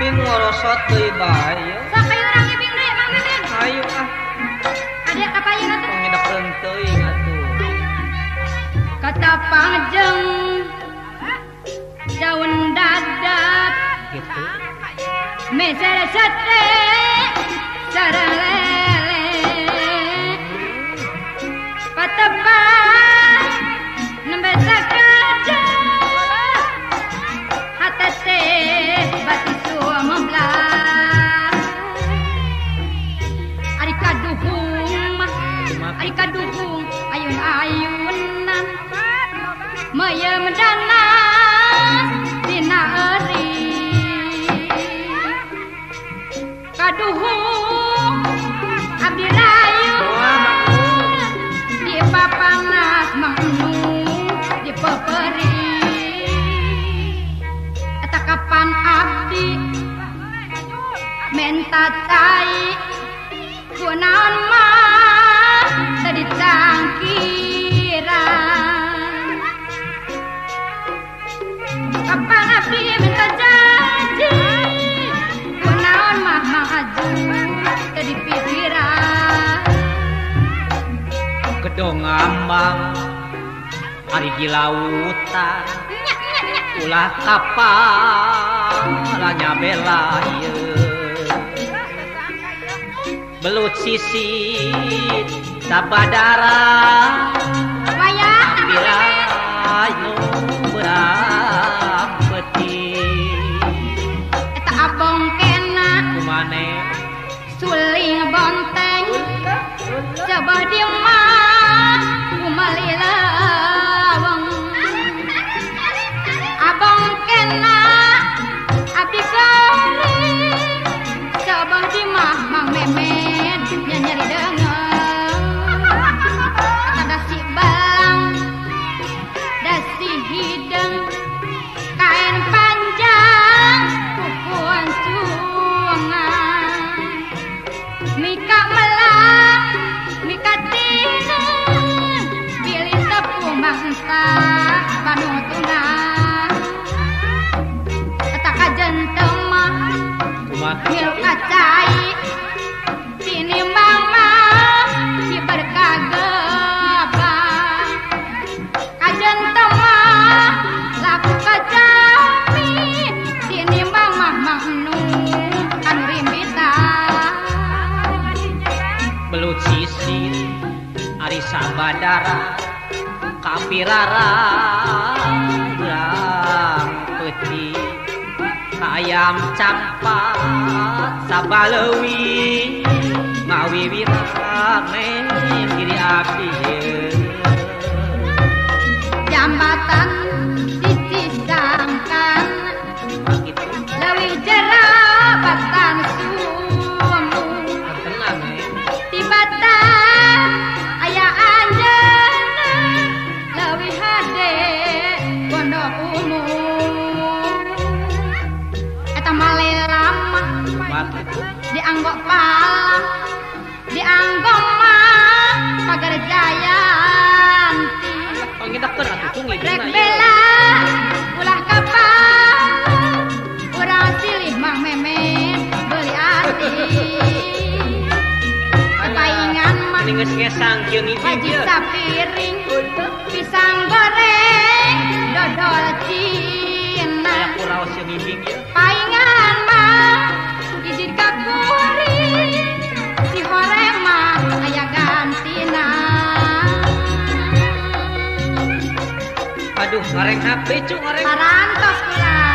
Ping ngorosot deui bae. Sok aya urang ibing deui Mang Mimin. Hayu Ade kapayeuna teh? Pangidekeun teuing atuh. Katapang jeung daun dadat Gitu. meser sate sareng lele patepan nembe sakaja hatete batu sumeblah ari kaduhung ayun-ayunan meuyeum danas dina euring kaduhung abdi rayu di papanas mangnu di pepeuri eta kapan abdi menta cai kunaon mah teu ditangkiran kapan abdi menta janji kunaon mah maju teu dipikiran Gedong ngambang ari di lautan ulah kapal nyabela ieu belut sisit sabadara wayah bila nu berang peuting eta abong kena kumane suling bonteng coba di mah kumali laweng abong kena abdi kari coba di mah Mang Memet nyari deungeun kata dasi balang dasi hideng kain panjang kukuan cungan mika melang mika tinun pilih tepung bangsa panutungan eta kajen teu mah kumane ngilu kacai tinimbang mah si berkagabah kajen teu mah laku kajami tinimbang mah mangnu anu rimbitan belut sisit ari sabadara kapirara urang peuting ayam campat sabalewi ngawiwirang neng diri abdi jambatan dicisangkan gitu leuwih jerabatan sumu tenang tibatan aya anjeunna leuwih hade pondok umum eta malelamah mati dianggo palang dianggo mah pagar jayanti pangidekeun atuh tunggu rek bela ulah kapal urang silih Mang Memet beuli ati paingan mah mending geus ngesang jeung haji hiji sapiring pisang goreng dodol cina aya kuraos jeung ibing ieu paingan mah izin kakuring si horeng mah aya gantina aduh ngoreng HP cu ngoreng parantos ulah